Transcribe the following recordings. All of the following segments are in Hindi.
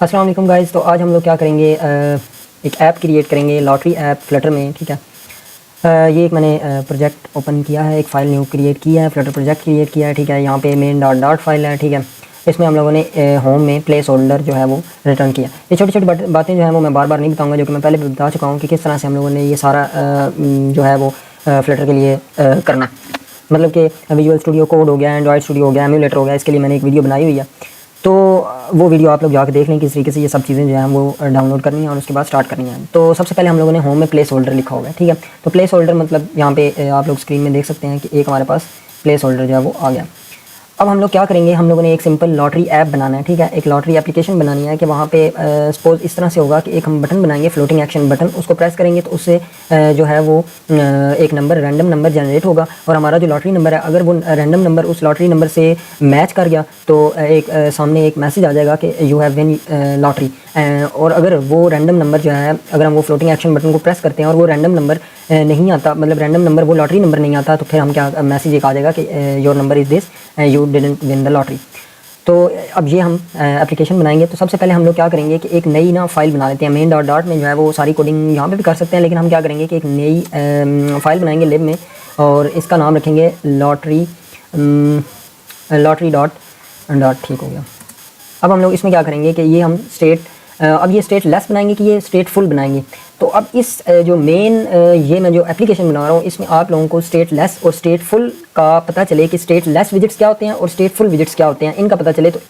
अस्सलाम वालेकुम गाइस। तो आज हम लोग क्या करेंगे, एक ऐप क्रिएट करेंगे, लॉटरी ऐप फ्लटर में। ठीक है, ये एक मैंने प्रोजेक्ट ओपन किया है, एक फ़ाइल न्यू क्रिएट किया है, फ्लटर प्रोजेक्ट क्रिएट किया है। ठीक है, यहाँ पे मेन डॉट डॉट फाइल है। ठीक है, इसमें हम लोगों ने होम में प्लेस होल्डर जो है वो रिटर्न किया। ये छोटी छोटी बातें जो है वो मैं बार बार नहीं बताऊँगा, जो कि मैं पहले बता चुका हूँ कि किस तरह से हम लोगों ने ये सारा जो है वो फ्लटर के लिए करना है। मतलब कि विजुअल स्टूडियो कोड हो गया, एंड्रॉइड स्टूडियो हो गया, एमुलेटर हो गया, इसके लिए मैंने एक वीडियो बनाई हुई है। तो वो वीडियो आप लोग जाकर देख लें किस तरीके से ये सब चीज़ें जो हैं वो डाउनलोड करनी है और उसके बाद स्टार्ट करनी है। तो सबसे पहले हम लोगों ने होम में प्लेस होल्डर लिखा होगा। ठीक है, तो प्लेस होल्डर मतलब यहाँ पे आप लोग स्क्रीन में देख सकते हैं कि एक हमारे पास प्लेस होल्डर जो है वो आ गया। अब हम लोग क्या करेंगे, हम लोगों ने एक सिंपल लॉटरी ऐप बनाना है। ठीक है, एक लॉटरी एप्लीकेशन बनानी है कि वहाँ पे सपोज इस तरह से होगा कि एक हम बटन बनाएंगे, फ्लोटिंग एक्शन बटन, उसको प्रेस करेंगे तो उससे जो है वो एक नंबर, रैंडम नंबर जनरेट होगा और हमारा जो लॉटरी नंबर है, अगर वो रैंडम नंबर उस लॉटरी नंबर से मैच कर गया तो एक सामने एक मैसेज आ जाएगा कि यू हैव विन लॉटरी। और अगर वो रैंडम नंबर जो है, अगर हम वो फ्लोटिंग एक्शन बटन को प्रेस करते हैं और वो रैंडम नंबर नहीं आता, मतलब रैंडम नंबर वो लॉटरी नंबर नहीं आता, तो फिर हम क्या मैसेज एक आ जाएगा कि your number is this, you didn't win the lottery. तो अब ये हम एप्लीकेशन बनाएंगे। तो सबसे पहले हम लोग क्या करेंगे कि एक नई ना फाइल बना लेते हैं। मेन डॉट डॉट में जो है वो सारी कोडिंग यहाँ पे भी कर सकते हैं, लेकिन हम क्या करेंगे कि एक नई फाइल बनाएंगे लिब में और इसका नाम रखेंगे लॉटरी लॉटरी डॉट डॉट। ठीक हो गया। अब हम लोग इसमें क्या करेंगे कि ये हम स्टेट, अब ये स्टेट लेस बनाएंगे कि ये स्टेट फुल बनाएंगे। तो अब इस जो मेन ये मैं जो एप्लीकेशन बना रहा हूँ इसमें आप लोगों को स्टेट लेस और स्टेट फुल का पता चले कि स्टेट लेस विजिट्स क्या होते हैं और स्टेट फुल विजिट्स क्या होते हैं, इनका पता चले। तो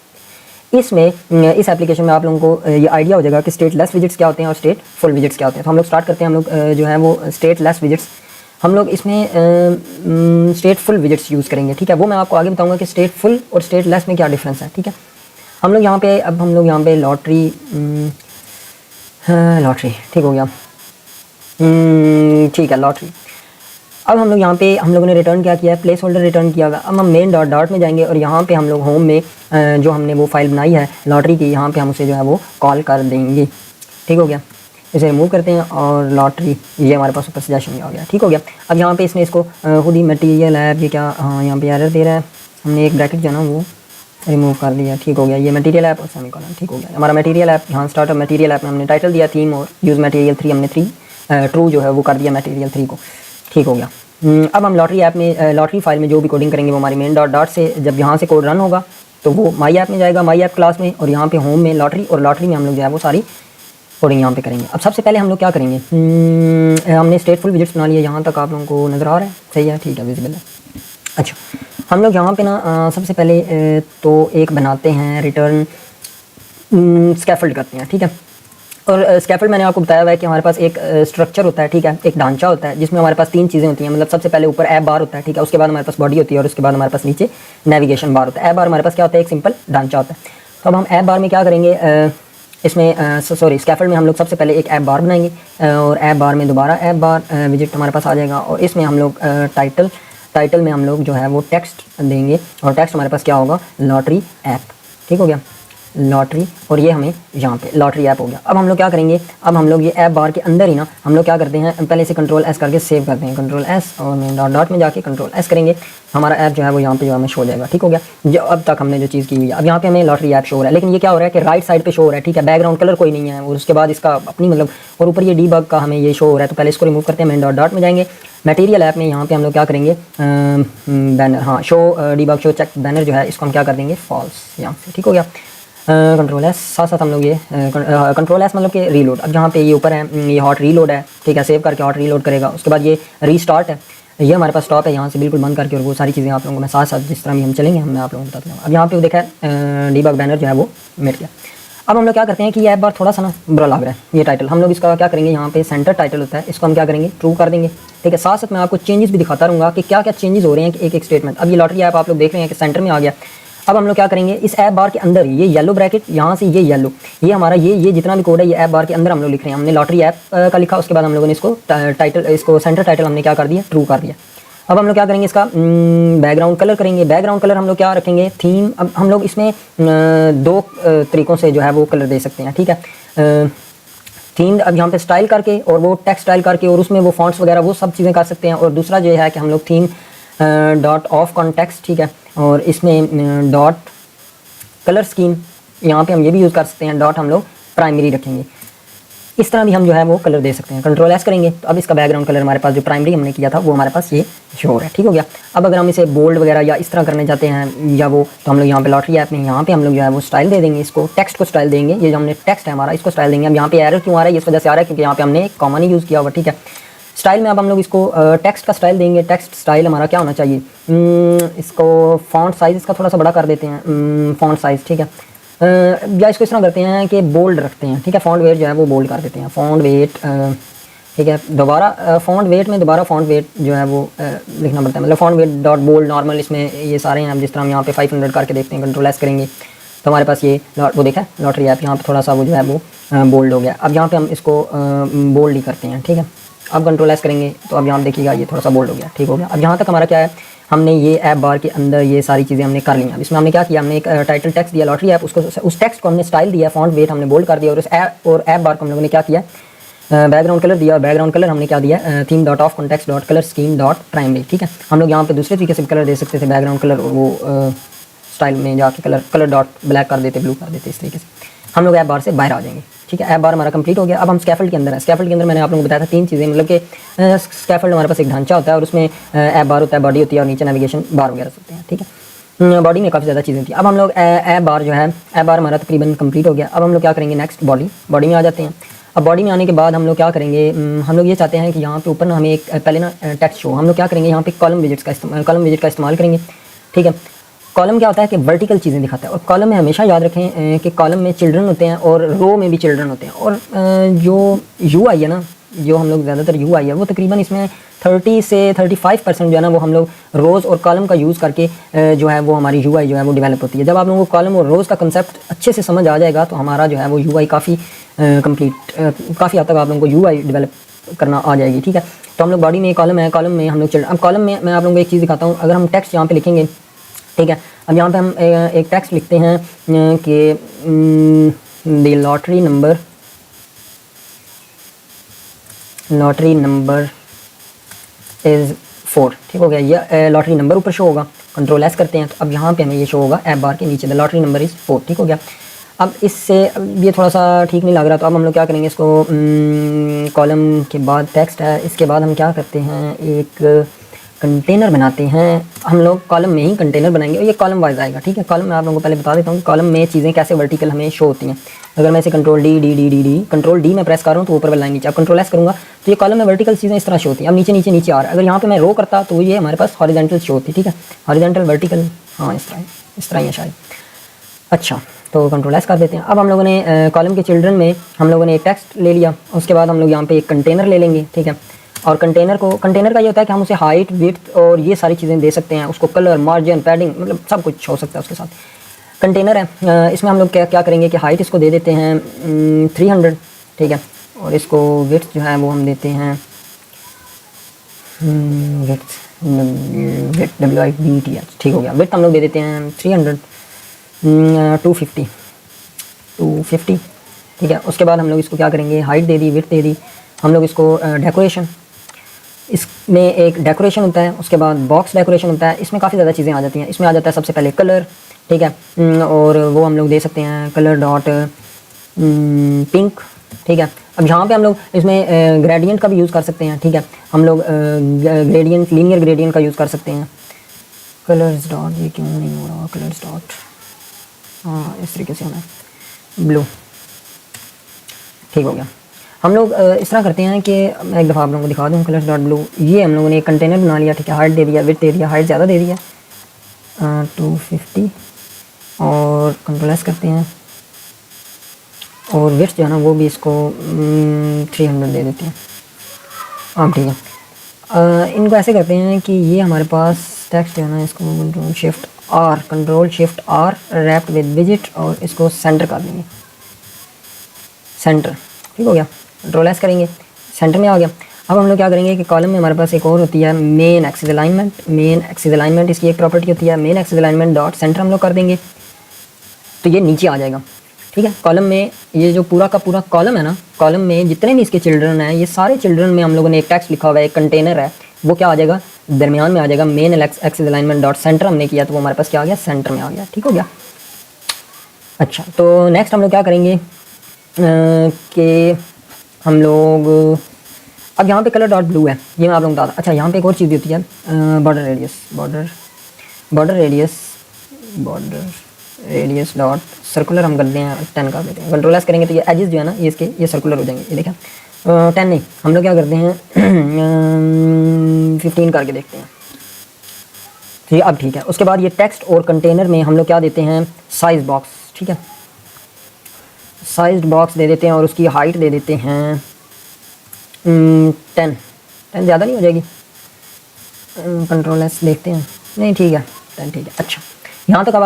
इसमें इस एप्लीकेशन में आप लोगों को ये आइडिया हो जाएगा कि स्टेट लेस विजिट्स क्या होते हैं और स्टेट फुल विजिट्स क्या होते हैं। तो हम लोग स्टार्ट करते हैं। हम लोग जो है वो स्टेट लेस विजिट्स, हम लोग इसमें स्टेट फुल विजिट्स यूज़ करेंगे। ठीक है, वो मैं आपको आगे बताऊँगा कि स्टेट फुल और स्टेट लेस में क्या डिफरेंस है। ठीक है, हम लोग यहाँ पे, अब हम लोग यहाँ पे लॉटरी लॉटरी ठीक हो गया। ठीक है, लॉटरी। अब हम लोग यहाँ पे हम लोगों ने रिटर्न क्या किया है, प्लेस होल्डर रिटर्न किया हुआ। अब हम मेन डॉट डॉट में जाएंगे और यहाँ पे हम लोग होम में जो हमने वो फाइल बनाई है लॉटरी की, यहाँ पे हम उसे जो है वो कॉल कर देंगे। ठीक हो गया, इसे रिमूव करते हैं और लॉटरी ये हमारे पास ऊपर सजेशन में आ गया। ठीक हो गया। अब यहाँ पे इसने इसको खुद ही मटीरियल ऐप, ये क्या, हाँ यहाँ पे एरर दे रहा है, हमने एक ब्रैकेट जो है ना वो रिमूव कर दिया। ठीक हो गया, ये मटेरियल ऐप और सेमीकोलन। ठीक हो गया, हमारा मटेरियल ऐप यहाँ स्टार्ट। मटेरियल ऐप में हमने टाइटल दिया थीम और यूज़ मटेरियल 3, हमने 3 ट्रू जो है वो कर दिया मटेरियल 3 को। ठीक हो गया। अब हम लॉटरी ऐप में, लॉटरी फाइल में जो भी कोडिंग करेंगे वो हमारी मेन डॉट डॉट से, जब यहाँ से कोड रन होगा तो वो माई ऐप में जाएगा, माई ऐप क्लास में, और यहाँ पे होम में लॉटरी, और लॉटरी में हम लोग जो है वो सारी कोडिंग यहाँ पे करेंगे। अब सबसे पहले हम लोग क्या करेंगे, हमने स्टेटफुल विजिट्स बना लिया। यहाँ तक आप लोगों को नज़र आ रहा है, सही है, ठीक है, विजिबल है। अच्छा, हम लोग यहाँ पे ना सबसे पहले तो एक बनाते हैं रिटर्न स्कैफोल्ड करते हैं। ठीक है, और स्कैफोल्ड मैंने आपको बताया हुआ है कि हमारे पास एक स्ट्रक्चर होता है। ठीक है, एक ढांचा होता है जिसमें हमारे पास 3 चीज़ें होती हैं। मतलब सबसे पहले ऊपर ऐप बार होता है। ठीक है, उसके बाद हमारे पास बॉडी होती है और उसके बाद हमारे पास नीचे नेविगेशन बार होता है। ऐप बार हमारे पास क्या होता है, एक सिंपल ढांचा होता है। तो अब हम ऐप बार में क्या करेंगे, इसमें सॉरी स्कैफोल्ड में हम लोग सबसे पहले एक ऐप बार बनाएंगे और ऐप बार में दोबारा ऐप बार विजिट हमारे पास आ जाएगा, और इसमें हम लोग टाइटल में हम लोग जो है वो टेक्स्ट देंगे, और टेक्स्ट हमारे पास क्या होगा, लॉटरी ऐप। ठीक हो गया, लॉटरी, और ये हमें यहाँ पे लॉटरी ऐप हो गया। अब हम लोग क्या करेंगे, अब हम लोग ये ऐप बार के अंदर ही ना हम लोग क्या करते हैं, पहले से कंट्रोल एस करके सेव करते हैं, कंट्रोल एस, और मैं डॉट डॉट में जाके कंट्रोल एस करेंगे, हमारा ऐप जो है वो यहाँ पे जो हमें शो हो जाएगा। ठीक हो गया, जो अब तक हमने जो चीज़ की हुई है। अब यहाँ पे हमें लॉटरी ऐप शो हो रहा है, लेकिन ये क्या हो रहा है कि राइट साइड पे शो हो रहा है। ठीक है, बैकग्राउंड कलर कोई नहीं है, और उसके बाद इसका अपनी मतलब, और ऊपर ये डीबग का हमें ये शो हो रहा है। तो पहले इसको रिमूव करते हैं, मैं डॉट डॉट में जाएंगे, मटेरियल ऐप में यहाँ पे हम लोग क्या करेंगे, बैनर, हाँ show debug show check banner जो है इसको हम क्या कर देंगे, फॉल्स यहाँ से। ठीक हो गया, कंट्रोल एस, साथ साथ हम लोग ये कंट्रोल एस मतलब कि रीलोड। अब जहाँ पे ये ऊपर है ये हॉट रीलोड है। ठीक है, सेव करके हॉट रीलोड करेगा। उसके बाद ये रीस्टार्ट है, ये हमारे पास स्टॉप है, यहाँ से बिल्कुल बंद करके, और वो सारी चीज़ें आप लोगों को मैं साथ साथ जिस तरह भी हम चलेंगे मैं आप लोगों को बताता हूँ। अब यहाँ पे देखा है डीबग बैनर जो है वो मिट गया। अब हम लोग क्या करते हैं कि ये ऐप बार थोड़ा सा ना बुरा लग रहा है, ये टाइटल, हम लोग इसका क्या करेंगे, यहाँ पे सेंटर टाइटल होता है, इसको हम क्या करेंगे, ट्रू कर देंगे। ठीक है, साथ साथ मैं आपको चेंजेस भी दिखाता रहूँगा कि क्या क्या चेंजेस हो रहे हैं कि एक एक स्टेटमेंट। अब ये लॉटरी ऐप आप लोग देख रहे हैं कि सेंटर में आ गया। अब हम लोग क्या करेंगे, इस ऐप बार के अंदर ये येलो ब्रैकेट, यहाँ से ये येलो, ये हमारा ये जितना भी कोड है ये ऐप बार के अंदर हम लोग लिख रहे हैं। हमने लॉटरी ऐप का लिखा, उसके बाद हम लोगों ने इसको टाइटल, इसको सेंटर टाइटल हमने क्या कर दिया, ट्रू कर दिया। अब हम लोग क्या करेंगे, इसका बैकग्राउंड कलर करेंगे। बैकग्राउंड कलर हम लोग क्या रखेंगे, थीम। अब हम लोग इसमें 2 तरीक़ों से जो है वो कलर दे सकते हैं। ठीक है, थीम, अब यहाँ पे स्टाइल करके और वो टेक्स्ट स्टाइल करके और उसमें वो फॉन्ट्स वगैरह वो सब चीज़ें कर सकते हैं। और दूसरा जो है कि हम लोग थीम डॉट ऑफ कॉन्टेक्स्ट, ठीक है, और इसमें डॉट कलर स्कीम यहाँ पे हम ये भी यूज़ कर सकते हैं, डॉट हम लोग प्राइमरी रखेंगे। इस तरह भी हम जो है वो कलर दे सकते हैं। कंट्रोल एस करेंगे तो अब इसका बैकग्राउंड कलर हमारे पास जो प्राइमरी हमने किया था वो हमारे पास ये शो हो रहा है। ठीक हो गया। अब अगर हम इसे बोल्ड वगैरह या इस तरह करने चाहते हैं या वो, तो हम लोग यहाँ पे लॉटरी ऐप में यहाँ पे हम लोग जो है वो स्टाइल दे देंगे, इसको टेक्स्ट को स्टाइल देंगे। ये जो हमने टेक्स्ट है हमारा, इसको स्टाइल देंगे। अब यहाँ पे एरर क्यों आ रहा है, इस वजह से आ रहा है क्योंकि यहाँ पे हमने एक कॉमन ही यूज़ किया हुआ। ठीक है, स्टाइल में अब हम लोग इसको टेक्स्ट का स्टाइल देंगे। टेक्स्ट स्टाइल हमारा क्या होना चाहिए, इसको फॉन्ट साइज़ इसका थोड़ा सा बड़ा कर देते हैं, फॉन्ट साइज़। ठीक है, या इसको इस तरह करते हैं कि बोल्ड रखते हैं। ठीक है, फॉन्ट वेट जो है वो बोल्ड कर देते हैं, फॉन्ट वेट। ठीक है, दोबारा फॉन्ट वेट में दोबारा फॉन्ट वेट जो है वो लिखना पड़ता है, मतलब font weight dot bold normal, इसमें ये सारे हैं। अब जिस तरह हम यहाँ पे 500 करके देखते हैं, कंट्रोल एस करेंगे तो हमारे पास ये वो देखा लॉटरी ऐप, यहाँ पे थोड़ा सा वो जो है वो बोल्ड हो गया। अब यहाँ पे हम इसको बोल्ड ही करते हैं। ठीक है, अब कंट्रोल एस करेंगे तो अब यहाँ देखिएगा ये थोड़ा सा बोल्ड हो गया। ठीक हो गया। अब यहाँ तक हमारा क्या है, हमने ये ऐप बार के अंदर ये सारी चीज़ें हमने कर ली। अब इसमें हमने क्या किया, हमने एक टाइटल टेक्स्ट दिया लॉटरी ऐप, उसको उस टेक्स्ट को हमने स्टाइल दिया, फॉन्ट वेट हमने बोल्ड कर दिया, और उस ऐप बार को हम लोगों ने क्या किया, बैकग्राउंड कलर दिया। बैकग्राउंड कलर हमने क्या दिया, theme dot of context dot colour scheme dot primary. ठीक है, हम लोग यहाँ पे दूसरे तरीके से कलर दे सकते थे, बैकग्राउंड कलर वो स्टाइल में जाके कलर डॉट ब्लैक कर देते, ब्लू कर देते। इस तरीके से हम लोग ऐप बार से बाहर आ जाएंगे। ठीक है, ऐप बार हमारा कंप्लीट हो गया। अब हम स्कैफोल्ड के अंदर है। स्कैफोल्ड के अंदर मैंने आप लोगों को बताया था 3 चीज़ें, मतलब कि स्कैफोल्ड हमारे पास एक ढांचा होता है और उसमें ऐप बार होता है, बॉडी होती है और नीचे नेविगेशन बार वगैरह सकते हैं। ठीक है, बॉडी में काफ़ी ज़्यादा चीज़ें होती हैं। अब हम लोग ऐप बार जो है, ऐप बार हमारा तकरीबन कंप्लीट हो गया। अब हम लोग क्या करेंगे, नेक्स्ट बॉडी में आ जाते हैं। अब बॉडी में आने के बाद हम लोग क्या करेंगे, हम लोग ये चाहते हैं कि यहाँ पे ऊपर ना हमें एक पहले ना टेक्स्ट शो, हम लोग क्या करेंगे, यहाँ पे कॉलम विजिट का इस्तेमाल करेंगे। ठीक है, कॉलम क्या होता है कि वर्टिकल चीज़ें दिखाता है, और कॉलम में हमेशा याद रखें कि कॉलम में चिल्ड्रन होते हैं और रो में भी चिल्ड्रन होते हैं। और जो UI है ना, जो हम लोग ज़्यादातर UI है वो तकरीबन इसमें 30 से 35% जो है ना वो हम लोग रोज़ और कॉलम का यूज़ करके जो है वो हमारी UI जो है वो डेवलप होती है। जब आप लोगों को कॉलम और रोज़ का कंसेप्ट अच्छे से समझ आ जाएगा तो हमारा जो है वो UI काफ़ी काफ़ी हद तक आप लोगों को UI डेवलप करना आ जाएगी। ठीक है, तो हम लोग बॉडी में कॉलम है, कॉलम में हम लोग अब कॉलम में मैं आप लोगों को एक चीज़ दिखाता हूँ। अगर हम टेक्स्ट यहाँ पे लिखेंगे, ठीक है, अब यहाँ पे हम एक टेक्स्ट लिखते हैं कि द लॉटरी नंबर इज़ 4। ठीक हो गया, ये लॉटरी नंबर ऊपर शो होगा। कंट्रोल एस करते हैं तो अब यहाँ पे हमें ये शो होगा ऐप बार के नीचे, द लॉटरी नंबर इज़ 4। ठीक हो गया। अब इससे ये थोड़ा सा ठीक नहीं लग रहा, तो अब हम लोग क्या करेंगे, इसको कॉलम के बाद टेक्स्ट है, इसके बाद हम क्या करते हैं, एक कंटेनर बनाते हैं। हम लोग कॉलम में ही कंटेनर बनाएंगे और ये कॉलम वाइज आएगा। ठीक है, कॉलम में आप लोगों को पहले बता देता हूँ कि कॉलम में चीज़ें कैसे वर्टिकल हमें शो होती हैं। अगर मैं इसे कंट्रोल डी में प्रेस कर रहा हूँ तो ऊपर वाली लाइन नीचे, अब कंट्रोल एस करूँगा तो ये कॉलम में वर्टिकल चीज़ें इस तरह शो होती हैं। अब नीचे नीचे नीचे आ रहा है। अगर यहाँ पे मैं रो करता तो ये हमारे पास हॉरिजॉन्टल शो होती। ठीक है, हॉरिजॉन्टल वर्टिकल, हाँ इस तरह ही है शायद। अच्छा, तो कंट्रोल एस कर देते हैं। अब हम लोगों ने कॉलम के चिल्ड्रन में हम लोगों ने एक टेक्स्ट ले लिया, उसके बाद हम लोग यहाँ पे एक कंटेनर ले लेंगे। ठीक है, और कंटेनर का ये होता है कि हम उसे हाइट, विड्थ और ये सारी चीज़ें दे सकते हैं, उसको कलर, मार्जिन, पैडिंग, मतलब सब कुछ हो सकता है उसके साथ। कंटेनर है, इसमें हम लोग क्या करेंगे कि हाइट इसको दे देते हैं 300। ठीक है, और इसको विड्थ जो है वो हम देते हैं विड्थ WIDTH। ठीक हो गया, विड्थ हम लोग दे देते हैं 300, 250। ठीक है, उसके बाद हम लोग इसको क्या करेंगे, हाइट दे दी, विड्थ दे दी। हम लोग इसको डेकोरेशन, इसमें एक डेकोरेशन होता है, उसके बाद बॉक्स डेकोरेशन होता है। इसमें काफ़ी ज़्यादा चीज़ें आ जाती हैं। इसमें आ जाता है सबसे पहले कलर। ठीक है, और वो हम लोग दे सकते हैं कलर डॉट पिंक। ठीक है, अब यहाँ पे हम लोग इसमें ग्रेडियंट का भी यूज़ कर सकते हैं। ठीक है, हम लोग ग्रेडियंट, लीनियर ग्रेडियंट का यूज़ कर सकते हैं। कलर्स डॉट, ये क्यों नहीं हो रहा, कलर्स डॉट, हाँ इस तरीके से होना है, ब्लू। ठीक हो गया। हम लोग इस तरह करते हैं कि मैं एक दफ़ा आप लोगों को दिखा दूँ, कलर्स डॉट ब्लू। ये हम लोगों ने एक कंटेनर बना लिया। ठीक है, हाइट दे दिया, विड्थ दे दिया, हाइट ज़्यादा दे दिया 250, और कंट्रोल एस करते हैं, और विड्थ जो है ना वो भी इसको 300 दे देते हैं। हाँ ठीक है, इनको ऐसे करते हैं कि ये हमारे पास टेक्स्ट जो है ना, इसको control shift R wrapped with विजिट, और इसको सेंटर कर देंगे, सेंटर। ठीक हो गया, कंट्रोल एस करेंगे, सेंटर में आ गया। अब हम लोग क्या करेंगे कि कॉलम में हमारे पास एक और होती है मेन एक्सिस अलाइनमेंट। इसकी एक प्रॉपर्टी होती है main axis alignment dot centre, हम लोग कर देंगे तो ये नीचे आ जाएगा। ठीक है, कॉलम में ये जो पूरा का पूरा कॉलम है ना, कॉलम में जितने भी इसके चिल्ड्रन हैं, ये सारे चिल्ड्रन में हम लोगों ने एक टेक्स्ट लिखा हुआ है, एक कंटेनर है, वो क्या आ जाएगा, दरमियान में आ जाएगा। Main axis alignment dot centre हमने किया तो वो हमारे पास क्या आ गया, सेंटर में आ गया। ठीक हो गया। अच्छा, तो नेक्स्ट हम लोग क्या करेंगे कि हम लोग अब यहाँ पे कलर डॉट ब्लू है, ये मैं आप लोगों को बता। अच्छा, यहाँ पे एक और चीज़ होती है, border radius, border radius dot circular हम करते हैं 10 कर देते हैं। कंट्रोल एस करेंगे तो ये एजेस जो है ना, ये इसके ये सर्कुलर हो जाएंगे। ये देखें 10 नहीं, हम लोग क्या करते हैं 15 करके देखते हैं। ठीक है, अब ठीक है। उसके बाद ये टेक्स्ट और कंटेनर में हम लोग क्या देते हैं, साइज बॉक्स। ठीक है, साइज बॉक्स दे देते हैं और उसकी हाइट दे देते हैं 10 ज़्यादा नहीं हो जाएगी? कंट्रोल एस देखते हैं, नहीं ठीक है 10 ठीक है। अच्छा, यहाँ तक अब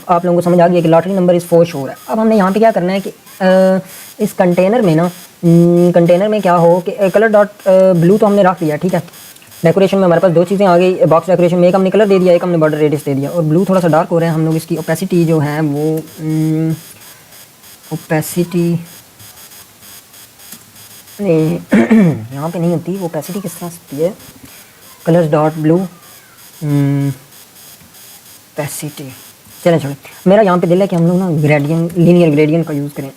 आप लोगों को समझ आ गया कि lottery number is for sure है। अब हमने यहाँ पे क्या करना है कि इस कंटेनर में ना, कंटेनर में क्या हो कि कलर डॉट ब्लू तो हमने रख दिया। ठीक है, डेकोरेशन में हमारे पास दो चीज़ें आ गई बॉक्स डेकोरेशन में, एक हमने कलर दे दिया, एक हमने बॉर्डर रेडियस दे दिया। और ब्लू थोड़ा सा डार्क हो रहा है, हम लोग इसकी ओपेसिटी जो है वो ओपेसिटी नहीं यहाँ पे नहीं होती वो, ओपेसिटी किस तरह से है, कलर्स डॉट ब्लू ओपेसिटी। चलें छोड़ें, मेरा यहाँ पे दिल है कि हम लोग ना ग्रेडियंट, लीनियर ग्रेडियंट का यूज़ करें।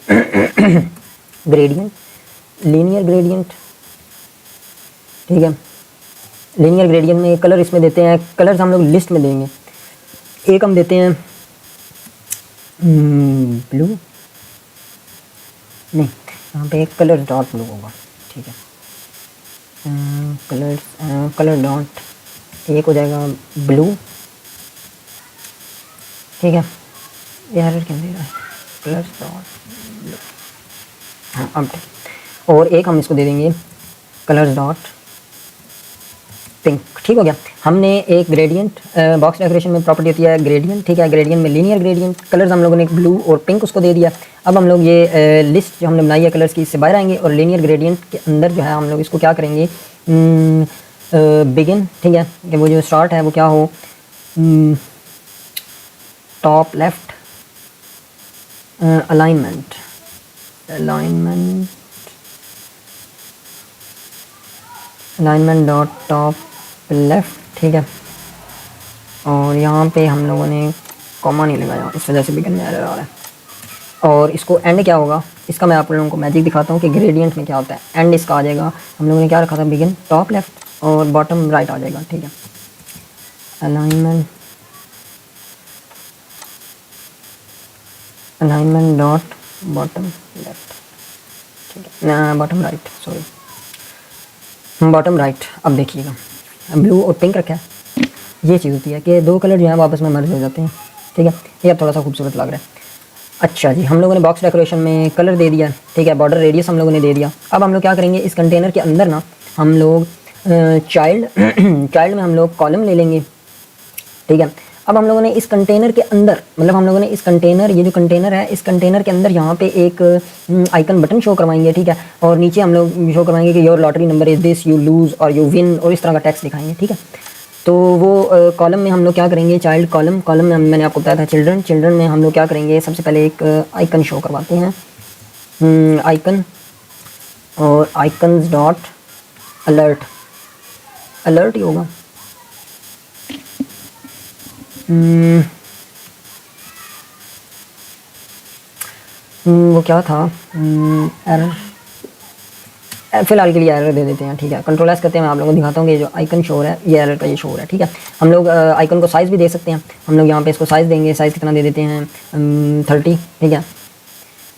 ग्रेडियंट, लीनियर ग्रेडियंट, ठीक है। लीनियर ग्रेडियंट में कलर इसमें देते हैं, कलर्स हम लोग लिस्ट में देंगे। एक हम देते हैं ब्लू, नहीं यहाँ पे एक कलर डॉट ब्लू होगा। ठीक है, कलर डॉट एक हो जाएगा ब्लू। ठीक है, यार क्या दे रहा है, कलर डॉट ब्लू। हाँ अब ठीक, और एक हम इसको दे देंगे कलर्स डॉट पिंक। ठीक हो गया। हमने एक ग्रेडियंट, बॉक्स डेकोरेशन में प्रॉपर्टी होती है ग्रेडियंट। ठीक है, ग्रेडियंट में लीनियर ग्रेडियंट, कलर्स हम लोगों ने ब्लू और पिंक उसको दे दिया। अब हम लोग ये लिस्ट जो हमने बनाई है कलर्स की, इससे बाहर आएंगे और लीनियर ग्रेडियंट के अंदर जो है हम लोग इसको क्या करेंगे, बिगिन। ठीक है, कि वो जो स्टार्ट है वो क्या हो, top left alignment dot top left. ठीक है, और यहाँ पे हम लोगों ने कॉमा नहीं लगाया, इस वजह से बिगिन में एरर आ रहा है। और इसको एंड क्या होगा, इसका मैं आप लोगों को मैजिक दिखाता हूँ कि ग्रेडियंट में क्या होता है। एंड इसका आ जाएगा, हम लोगों ने क्या रखा था, बिगिन टॉप लेफ्ट और बॉटम राइट आ जाएगा। ठीक है, अलाइनमेंट डॉट बॉटम लेफ्ट। ठीक है, bottom right, sorry bottom right. अब देखिएगा ब्लू और पिंक रखा है, ये चीज़ होती है कि दो कलर जो है आपस में मर्ज हो जाते हैं। ठीक है, ये अब थोड़ा सा खूबसूरत लग रहा है। अच्छा जी, हम लोगों ने बॉक्स डेकोरेशन में कलर दे दिया। ठीक है, बॉर्डर रेडियस हम लोगों ने दे दिया। अब हम लोग क्या करेंगे, इस कंटेनर के अंदर ना हम लोग चाइल्ड चाइल्ड में हम लोग कॉलम ले लेंगे। ठीक है, अब हम लोगों ने इस कंटेनर के अंदर, मतलब हम लोगों ने इस कंटेनर, ये जो कंटेनर है इस कंटेनर के अंदर यहाँ पे एक आइकन बटन शो करवाएंगे। ठीक है, और नीचे हम लोग शो करवाएंगे कि your lottery number is this, you lose और यू विन, और इस तरह का टेक्स्ट दिखाएंगे। ठीक है, तो वो कॉलम में हम लोग क्या करेंगे, चाइल्ड कॉलम में मैंने आपको बताया था चिल्ड्रन में हम लोग क्या करेंगे, सबसे पहले एक आइकन शो करवाते हैं, आइकन, और आइकन्स डॉट अलर्ट ही होगा। वो क्या था, एरर, फिलहाल के लिए एरर दे देते हैं। ठीक है, कंट्रोल एस करते हैं, मैं आप लोगों को दिखाता हूँ कि जो आइकन शोर है ये एरर का ये शोर है। ठीक है, हम लोग आइकन को साइज़ भी दे सकते हैं। हम लोग यहाँ पे इसको साइज़ देंगे, साइज़ कितना दे देते हैं 30। ठीक है,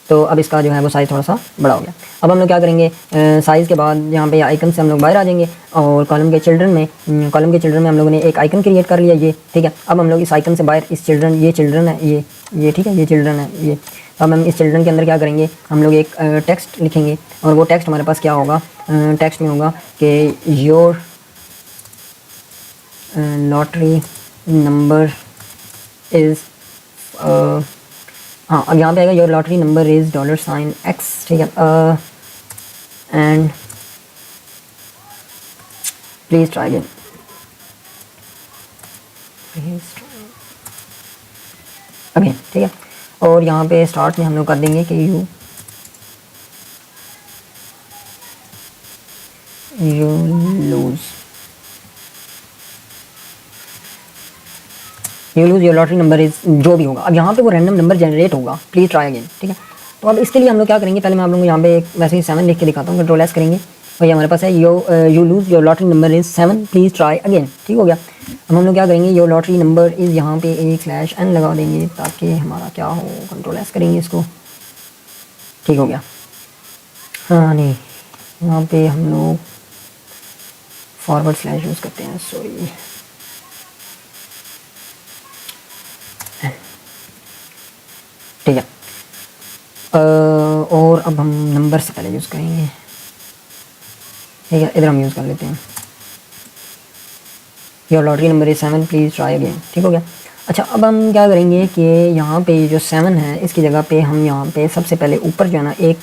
तो अब इसका जो है वो साइज़ थोड़ा सा बड़ा हो गया। अब हम लोग क्या करेंगे, साइज़ के बाद यहाँ पे आइकन से हम लोग बाहर आ जाएंगे और कॉलम के चिल्ड्रन में हम लोगों ने एक आइकन क्रिएट कर लिया ये। ठीक है, अब हम लोग इस आइकन से बाहर इस चिल्ड्रन, ये चिल्ड्रन है ये ठीक है, ये चिल्ड्रन है ये। अब हम इस चिल्ड्रन के अंदर क्या करेंगे, हम लोग एक टेक्स्ट लिखेंगे और वो टेक्स्ट हमारे पास क्या होगा, टेक्स्ट में होगा कि योर लॉटरी नंबर इज़, हाँ अब यहाँ पे आएगा your lottery number is $X। ठीक है, एंड प्लीज़ ट्राई अगेन, ठीक है, और यहाँ पे स्टार्ट में हम लोग कर देंगे कि you lose. You lose your lottery number is जो भी होगा। अब यहाँ पे वो रैंडम नंबर जनरेट होगा, प्लीज़ ट्राई अगेन, ठीक है। तो अब इसके लिए हम लोग क्या करेंगे, पहले मैं आप लोगों को यहाँ पे एक वैसे ही 7 लिख के दिखाता हूँ, कंट्रोल एस करेंगे और ये हमारे पास है you lose your lottery number is 7 please try again, ठीक हो गया। अब हम लोग क्या करेंगे, योर लॉटरी नंबर इज़ यहाँ पे एक /n लगा देंगे ताकि हमारा क्या हो, कंट्रोल एस करेंगे इसको, ठीक हो गया। हाँ नहीं, यहाँ पे हम लोग / यूज़ करते हैं, सॉरी, ठीक है। और अब हम नंबर से पहले यूज़ करेंगे, ठीक है, इधर हम यूज़ कर लेते हैं your lottery number is 7 please try again, ठीक हो गया। अच्छा, अब हम क्या करेंगे कि यहाँ पे जो 7 है इसकी जगह पे हम यहाँ पे सबसे पहले ऊपर जो है ना एक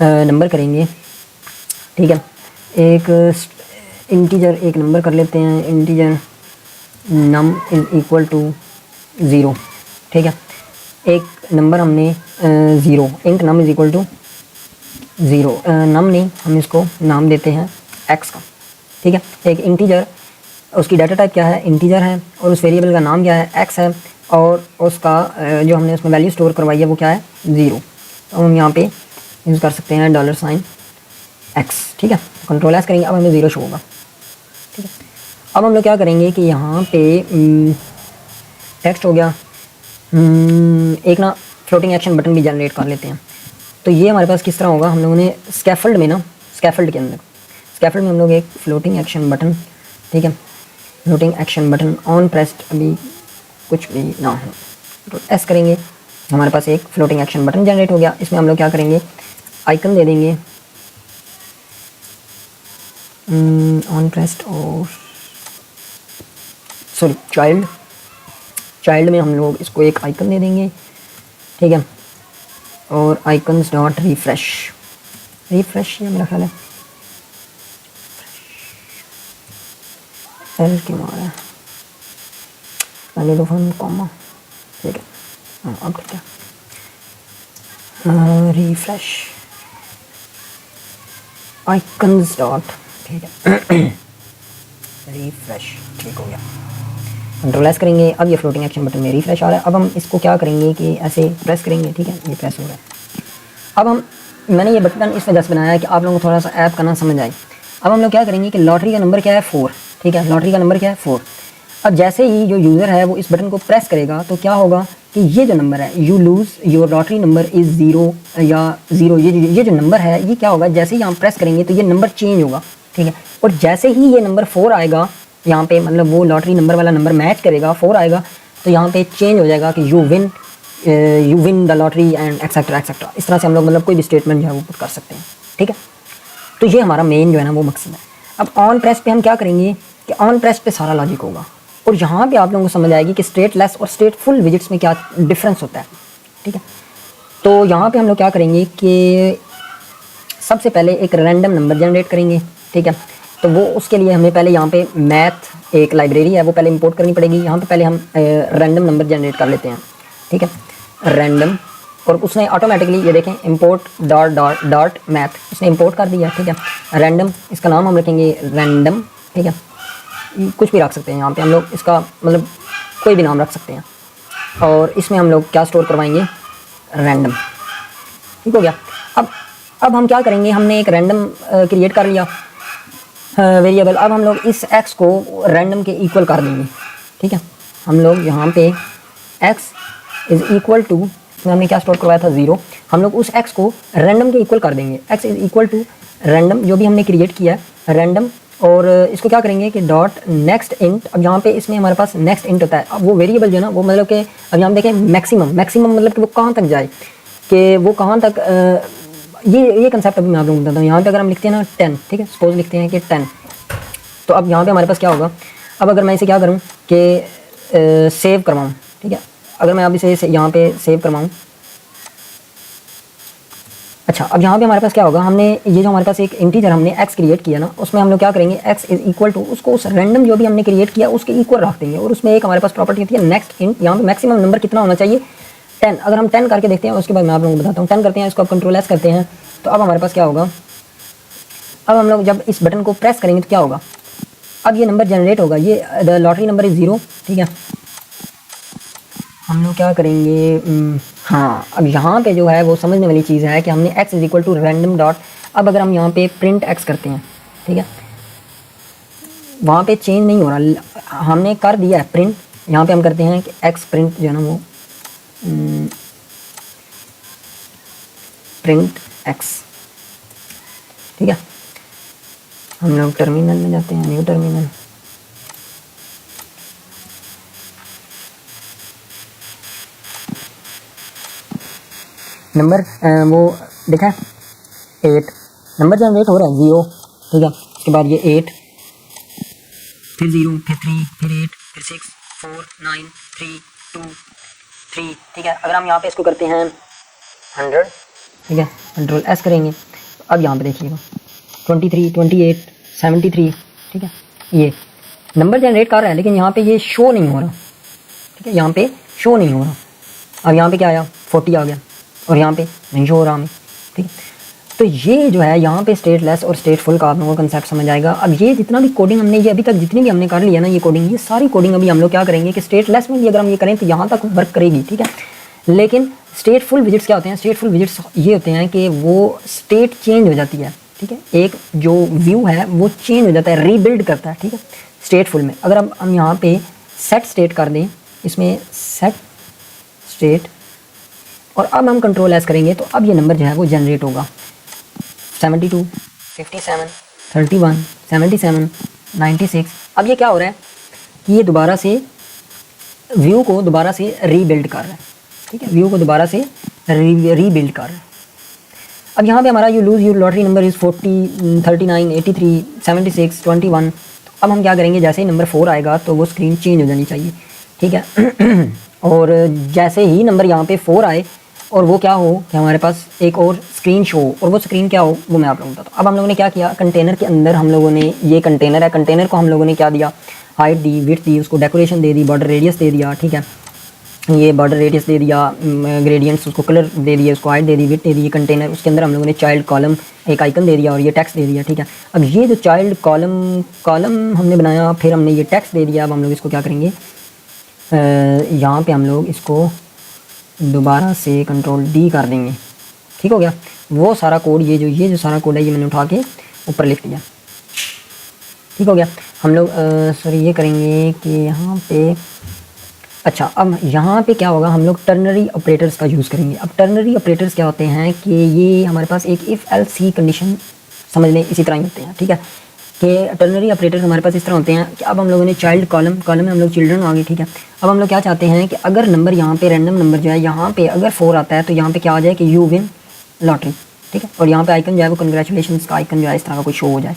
नंबर करेंगे, ठीक है, एक इंटीजर एक नंबर कर लेते हैं, integer num is equal to 0, ठीक है। एक नंबर हमने 0, int num is equal to 0, num नहीं, हम इसको नाम देते हैं x का, ठीक है। एक इंटीजर, उसकी डाटा टाइप क्या है, इंटीजर है, और उस वेरिएबल का नाम क्या है, x है, और उसका जो हमने उसमें वैल्यू स्टोर करवाई है वो क्या है, 0। तो हम यहाँ पे यूज़ कर सकते हैं $x, ठीक है। कंट्रोल एस करेंगे, अब हमें 0 शो होगा, ठीक है। अब हम लोग क्या करेंगे कि यहाँ पे टेक्स्ट हो गया, एक ना फ्लोटिंग एक्शन बटन भी जनरेट कर लेते हैं। तो ये हमारे पास किस तरह होगा, हम लोगों ने स्कैफोल्ड में ना, स्कैफोल्ड के अंदर, स्कैफोल्ड में हम लोग एक फ्लोटिंग एक्शन बटन, ठीक है, floating action button on pressed, अभी कुछ भी ना हो तो एस करेंगे, हमारे पास एक फ्लोटिंग एक्शन बटन जनरेट हो गया। इसमें हम लोग क्या करेंगे, आइकन दे देंगे ऑन प्रेस्ड, और सॉरी चाइल्ड में हम लोग इसको एक आइकन दे देंगे, ठीक है, और आइकन्स डॉट रिफ्रेश ये मेरा ख्याल है एल क्यों आ रहा है, पहले तो फोन कॉमा, ठीक है, हाँ अब ठीक है, रिफ्रेश आइकन्स डॉट, ठीक है, रिफ्रेश, ठीक हो गया। कंट्रोल एस करेंगे, अब ये फ्लोटिंग एक्शन बटन में रिफ्रेश आ रहा है। अब हम इसको क्या करेंगे कि ऐसे प्रेस करेंगे, ठीक है, ये प्रेस हो रहा है। अब मैंने ये बटन इस वजह से बनाया है कि आप लोगों को थोड़ा सा ऐप करना समझ आए। अब हम लोग क्या करेंगे कि लॉटरी का नंबर क्या है 4, ठीक है, लॉटरी का नंबर क्या है 4। अब जैसे ही जो यूज़र है वो इस बटन को प्रेस करेगा तो क्या होगा कि ये जो नंबर है, you lose your lottery number is 0 या 0, ये जो नंबर है ये क्या होगा, जैसे ही हम प्रेस करेंगे तो ये नंबर चेंज होगा, ठीक है। और जैसे ही ये नंबर 4 आएगा यहाँ पे, मतलब वो लॉटरी नंबर वाला नंबर मैच करेगा, 4 आएगा तो यहाँ पे चेंज हो जाएगा कि you win the lottery and etcetera etcetera. इस तरह से हम लोग मतलब कोई भी स्टेटमेंट जो है वो पुट कर सकते हैं, ठीक है। तो ये हमारा मेन जो है ना वो मकसद है। अब ऑन प्रेस पे हम क्या करेंगे कि ऑन प्रेस पे सारा लॉजिक होगा, और यहाँ पे आप लोगों को समझ आएगी कि स्टेटलेस और स्टेटफुल विजिट्स में क्या डिफरेंस होता है, ठीक है। तो यहाँ पे हम लोग क्या करेंगे कि सबसे पहले एक रैंडम नंबर जनरेट करेंगे, ठीक है। तो वो उसके लिए हमें पहले यहाँ पे मैथ एक लाइब्रेरी है वो पहले इंपोर्ट करनी पड़ेगी। यहाँ पे पहले हम रैंडम नंबर जनरेट कर लेते हैं, ठीक है, रैंडम, और उसने ऑटोमेटिकली ये देखें इंपोर्ट डॉट मैथ उसने इंपोर्ट कर दिया, ठीक है। रैंडम, इसका नाम हम रखेंगे रैंडम, ठीक है, कुछ भी रख सकते हैं यहाँ पे हम लोग, इसका मतलब कोई भी नाम रख सकते हैं। और इसमें हम लोग क्या स्टोर करवाएंगे, रैंडम, ठीक हो गया। अब हम क्या करेंगे, हमने एक रैंडम क्रिएट कर लिया वेरिएबल। अब हम लोग इस x को रैंडम के इक्वल कर देंगे, ठीक है। हम लोग यहाँ पे x इज़ इक्वल टू, इसमें हमने क्या स्टोर करवाया था 0, हम लोग उस x को रैंडम के इक्वल कर देंगे, x is equal to random जो भी हमने क्रिएट किया है रैंडम, और इसको क्या करेंगे कि डॉट नेक्स्ट इंट। अब यहाँ पे इसमें हमारे पास नेक्स्ट इंट होता है। अब वो वेरिएबल जो है ना वो मतलब कि अब यहाँ देखें मैक्सिमम मतलब कि वो कहाँ तक जाए, कि वो कहाँ तक, ये कंसेप्ट अभी मैं आप लोगों को बताता हूँ। यहाँ पे अगर हम लिखते हैं ना 10, ठीक है, सपोज लिखते हैं कि 10, तो अब यहाँ पे हमारे पास क्या होगा, अब अगर मैं इसे क्या करूँ कि सेव करवाऊँ, ठीक है, अगर मैं अब इसे यहाँ पे सेव करवाऊँ, अच्छा, अब यहाँ पे हमारे पास क्या होगा, हमने ये जो हमारे पास एक इंटीजर हमने x क्रिएट किया ना, उसमें हम लोग क्या करेंगे x इज़ इक्वल टू, उसको उस रैंडम जो भी हमने क्रिएट किया उसके इक्वल रख देंगे, और उसमें एक हमारे पास प्रॉपर्टी होती है नेक्स्ट इंट। यहाँ पे मैक्सिमम नंबर कितना होना चाहिए, 10। अगर हम 10 करके देखते हैं उसके बाद मैं आप लोगों को बताता हूँ। 10 करते हैं, इसको अब कंट्रोल एस करते हैं, तो अब हमारे पास क्या होगा, अब हम लोग जब इस बटन को प्रेस करेंगे तो क्या होगा, अब ये नंबर जनरेट होगा, ये द लॉटरी नंबर इज़ 0, ठीक है, हम लोग क्या करेंगे, हाँ अब यहाँ पे जो है वो समझने वाली चीज़ है कि हमने x is equal to random dot. अब अगर हम यहाँ पे प्रिंट x करते हैं, ठीक है, वहाँ पे चेंज नहीं हो रहा, हमने कर दिया है प्रिंट। यहाँ पे हम करते हैं कि x प्रिंट जो है ना वो प्रिंट x, ठीक है। हम लोग टर्मिनल में जाते हैं, न्यू टर्मिनल, नंबर वो देखा 8 नंबर जनरेट हो रहा है 0, ठीक है। उसके बाद ये 8, फिर 0, फिर 3, फिर 8, फिर 6, 4, 9, 3, 2, 3, ठीक है। अगर हम यहाँ पे इसको करते हैं 100, ठीक है, कंट्रोल एस करेंगे तो अब यहाँ पे देखिएगा 23, 28, 73, ठीक है, ये नंबर जनरेट कर रहा है लेकिन यहाँ पे ये शो नहीं हो रहा, ठीक है, यहाँ पे शो नहीं हो रहा। अब यहाँ पे क्या आया 40 आ गया और यहाँ पे नहीं शो हो रहा हमें, ठीक है। तो ये जो है यहाँ पे स्टेटलेस और स्टेटफुल का आप लोगों को कंसेप्ट समझ आएगा। अब ये जितना भी कोडिंग हमने ये अभी तक जितनी भी हमने कर लिया ना, ये कोडिंग, ये सारी कोडिंग अभी हम लोग क्या करेंगे कि स्टेटलेस में भी अगर हम ये करें तो यहाँ तक वर्क करेगी, ठीक है। लेकिन स्टेटफुल विजिट्स क्या होते हैं, स्टेटफुल विजिट्स ये होते हैं कि वो स्टेट चेंज हो जाती है, ठीक है, एक जो व्यू है वो चेंज हो जाता है, रीबिल्ड करता है, ठीक है, स्टेटफुल में। अगर हम यहाँ पे सेट स्टेट कर दें, इसमें सेट स्टेट, और अब हम कंट्रोल एस करेंगे तो अब ये नंबर जो है वो जनरेट होगा 72, 57, 31, 77, 96। अब ये क्या हो रहा है कि ये दोबारा से व्यू को दोबारा से रीबिल्ड कर रहा है, ठीक है, व्यू को दोबारा से रीबिल्ड कर रहा है। अब यहाँ पे हमारा you lose your lottery number is 40, 39, 83, 76, 21। तो अब हम क्या करेंगे, जैसे ही नंबर 4 आएगा तो वो स्क्रीन चेंज हो जानी चाहिए, ठीक है। और जैसे ही नंबर यहाँ पे 4 आए और वो क्या हो कि हमारे पास एक और स्क्रीन शो हो, और वो स्क्रीन क्या हो वो मैं आप लोगों को बताता हूँ। अब हम लोगों ने क्या किया, कंटेनर के अंदर हम लोगों ने, ये कंटेनर है, कंटेनर को हम लोगों ने क्या दिया, हाइट दी, विड्थ दी, उसको डेकोरेशन दे दी, बॉर्डर रेडियस दे दिया, ठीक है, ये बॉर्डर रेडियस दे दिया, ग्रेडियंट्स उसको कलर दे दिए, उसको हाइट दे दी, विड्थ दे दी, कंटेनर, उसके अंदर हम लोगों ने चाइल्ड कॉलम एक आइकन दे दिया और ये टेक्स्ट दे दिया, ठीक है। अब ये जो चाइल्ड कॉलम हमने बनाया, फिर हमने ये टेक्स्ट दे दिया। अब हम लोग इसको क्या करेंगे, यहाँ पे हम लोग इसको दोबारा से कंट्रोल डी कर देंगे, ठीक हो गया। वो सारा कोड, ये जो सारा कोड है ये मैंने उठा के ऊपर लिख दिया, ठीक हो गया। हम लोग सॉरी ये करेंगे कि यहाँ पे, अच्छा अब यहाँ पे क्या होगा, हम लोग टर्नरी ऑपरेटर्स का यूज़ करेंगे। अब टर्नरी ऑपरेटर्स क्या होते हैं कि ये हमारे पास एक इफ़ एल्स सी कंडीशन समझ लें इसी तरह ही होते हैं, ठीक है, कि टर्नरी ऑपरेटर्स हमारे पास इस तरह होते हैं कि अब हम लोगों ने चाइल्ड कॉलम में हम लोग चिल्ड्रन आ गए, ठीक है। अब हम लोग क्या चाहते हैं कि अगर नंबर यहाँ पे रैंडम नंबर जो है यहाँ पे अगर 4 आता है तो यहाँ पे क्या आ जाए कि यू विन लॉटरी, ठीक है, और यहाँ पे आइकन जो है वो कंग्रेचुलेशन का आइकन जो है इस तरह का कोई शो हो जाए।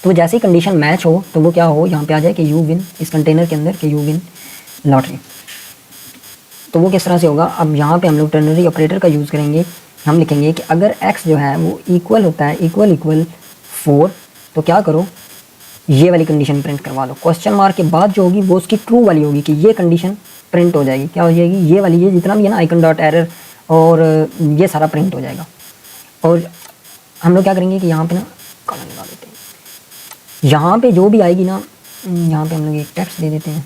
तो जैसे ही कंडीशन मैच हो तो वो क्या हो, यहाँ पे आ जाए कि यू विन, इस कंटेनर के अंदर कि यू विन लॉटरी। तो वो किस तरह से होगा, अब यहाँ पे हम लोग टर्नरी ऑपरेटर का यूज़ करेंगे। हम लिखेंगे कि अगर x जो है वो इक्वल होता है इक्वल 4, तो क्या करो, ये वाली कंडीशन प्रिंट करवा लो। क्वेश्चन मार्क के बाद जो होगी वो उसकी ट्रू वाली होगी कि ये कंडीशन प्रिंट हो जाएगी, क्या हो जाएगी, ये वाली, ये जितना भी है ना आइकन डॉट एरर और ये सारा प्रिंट हो जाएगा। और हम लोग क्या करेंगे कि यहाँ पे ना कॉलम लगा देते हैं, यहाँ पे जो भी आएगी ना, यहाँ पे हम लोग एक टेक्स्ट दे देते हैं,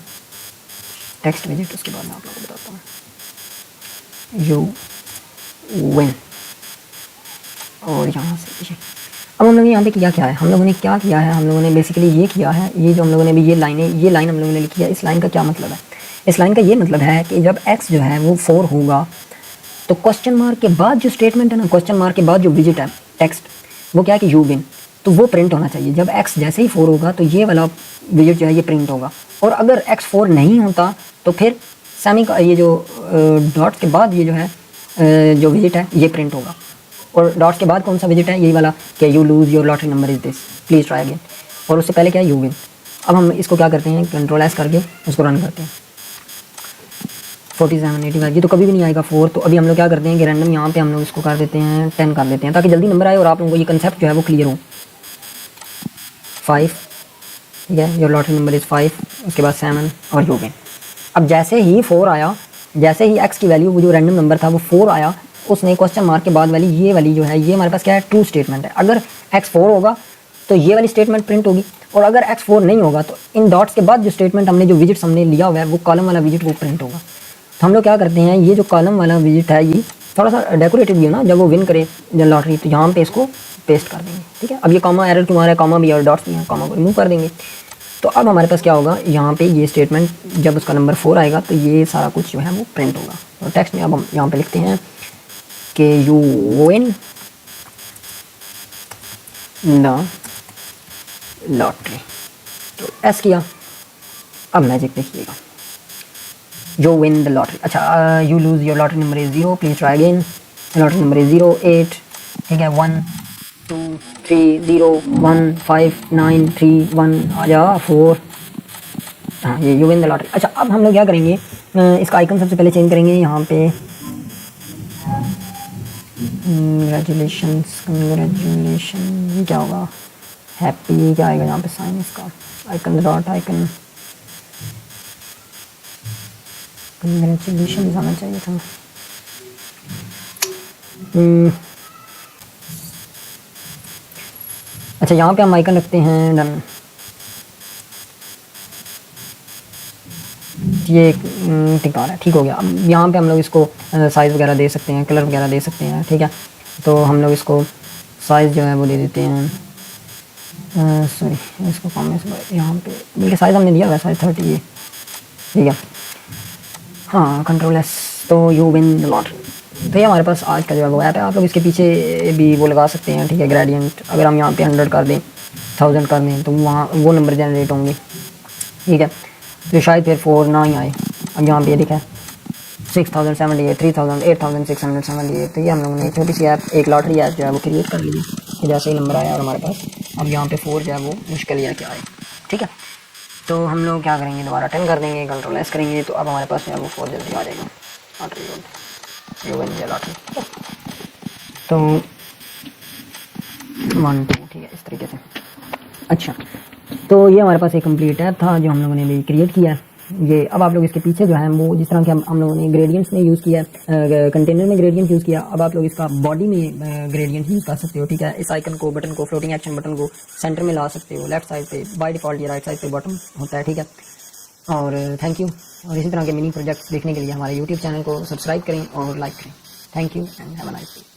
टेक्स्ट विजिट, उसके बाद मैं आप लोगों को बताता हूँ, यू विन, और यहाँ से अब हम लोगों ने यहाँ पे किया क्या है, हम लोगों ने क्या किया है, हम लोगों ने बेसिकली ये किया है, ये जो हम लोगों ने भी ये लाइन हम लोगों ने लिखी है। इस लाइन का क्या मतलब है, इस लाइन का ये मतलब है कि जब x जो है वो 4 होगा तो क्वेश्चन मार्क के बाद जो स्टेटमेंट है ना, क्वेश्चन मार्क के बाद जो विजिट है टेक्स्ट, वो क्या है कि यू विन, तो वो प्रिंट होना चाहिए। जब x जैसे ही 4 होगा तो ये वाला विजिट जो है ये प्रिंट होगा, और अगर x 4 नहीं होता तो फिर सेमी का ये जो डॉट के बाद ये जो है जो विजिट है ये प्रिंट होगा। और डॉट्स के बाद कौन सा विजिट है, यही वाला कि you lose your lottery number is this, please try again, और उससे पहले क्या है, यू विन। अब हम इसको क्या करते हैं, कंट्रोल एस करके उसको रन करते हैं। 47, 85, ये तो कभी भी नहीं आएगा 4, तो अभी हम लोग क्या करते हैं कि रैंडम यहाँ पे हम लोग इसको कर देते हैं 10 कर देते हैं, ताकि जल्दी नंबर आए और आप लोगों को ये कंसेप्ट जो है वो क्लियर हो। 5, ठीक है, योर लॉटरी नंबर इज़ 5, उसके बाद 7 और यू विन। अब जैसे ही 4 आया, जैसे ही x की वैल्यू वो जो रैंडम नंबर था वो 4 आया, उसने क्वेश्चन मार्क के बाद वाली ये वाली जो है ये हमारे पास क्या है, ट्रू स्टेटमेंट है। अगर x 4 होगा तो ये वाली स्टेटमेंट प्रिंट होगी, और अगर x 4 नहीं होगा तो इन डॉट्स के बाद जो स्टेटमेंट हमने जो विजिट्स हमने लिया हुआ है वो कॉलम वाला विजिट वो प्रिंट होगा। तो हम लोग क्या करते हैं, ये जो कॉलम वाला विजिट है ये थोड़ा सा डेकोरेटिव भी हो ना, जब वो विन करे लॉटरी तो यहाँ पे इसको पेस्ट कर देंगे। ठीक है, अब ये कॉमा एरर क्यों आ रहा है, कॉमा भी और डॉट्स भी हैं, कॉमा को रिमूव कर देंगे। तो अब हमारे पास क्या होगा, यहाँ पे ये स्टेटमेंट जब उसका नंबर 4 आएगा तो ये सारा कुछ जो है वो प्रिंट होगा। तो टेक्स्ट में अब हम यहाँ पे लिखते हैं कि यू विन द लॉटरी। तो एस किया, अब मैजिक देखिएगा, यू विन द लॉटरी। अच्छा, you lose your lottery number is 0, please try again, lottery number is 0 8, ठीक है 1 2 3 0 1 5 9 3 1 आ जा 4। हाँ, ये यू विन द लॉटरी। अच्छा, अब हम लोग क्या करेंगे, इसका आइकन सबसे पहले चेंज करेंगे यहाँ पे, कंग्रेचुलेशंस, कंग्रेचुलेशन क्या होगा, हैप्पी क्या आएगा यहाँ पे साइन, इसका आइकन डॉट आइकन, कंग्रेचुलेशन आना चाहिए था। अच्छा, यहाँ पे हम आइकन रखते हैं डन। ये टिक आ रहा है, ठीक हो गया। अब यहाँ पे हम लोग इसको साइज़ वगैरह दे सकते हैं, कलर वगैरह दे सकते हैं। ठीक है, तो हम लोग इसको साइज़ जो है वो दे देते हैं, सॉरी इसको कम में यहाँ पे बल्कि साइज़ हमने दिया हुआ है साइज़ 30 ये, ठीक है। हाँ, कंट्रोल एस, तो यू विन द लॉटरी। तो ये हमारे पास आज का जो है वो ऐप है। आप लोग इसके पीछे भी वो लगा सकते हैं, ठीक है, ग्रेडियंट। अगर हम यहाँ पे 100 कर दें, 1000 कर दें तो वहाँ वो नंबर जनरेट होंगे, ठीक है। तो शायद फिर 4 ना ही आए। अब यहाँ पे लिखा है 6078 3000 8678। तो ये हम लोगों ने छोटी सी ऐप, एक लॉटरी ऐप जो है वो क्रिएट कर ली कि जैसे ही नंबर आया और हमारे पास अब यहाँ पे 4 जो है वो मुश्किल है क्या आए, ठीक है। तो हम लोग क्या करेंगे, दोबारा 10 कर देंगे, कंट्रोल एस करेंगे, तो अब हमारे पास जो है वो 4 जल्दी आ जाएगा lottery, you win the lottery. तो 1 2, ठीक है, इस तरीके से। अच्छा, तो ये हमारे पास एक कंप्लीट ऐप था जो हम लोगों ने भी क्रिएट किया है। ये अब आप लोग इसके पीछे जो है वो जिस तरह के हम लोगों ने ग्रेडियंट्स में यूज़ किया, कंटेनर में ग्रेडियंट यूज़ किया, अब आप लोग इसका बॉडी में ग्रेडियंट यूज़ कर सकते हो, ठीक है। इस आइकन को, बटन को, फ्लोटिंग एक्शन बटन को सेंटर में ला सकते हो, लेफ्ट साइड पे बाय डिफ़ॉल्ट, ये राइट साइड पे बटन होता है, ठीक है। और थैंक यू। और इसी तरह के मिनी प्रोजेक्ट्स देखने के लिए हमारे यूट्यूब चैनल को सब्सक्राइब करें और लाइक करें। Thank you and have a nice day.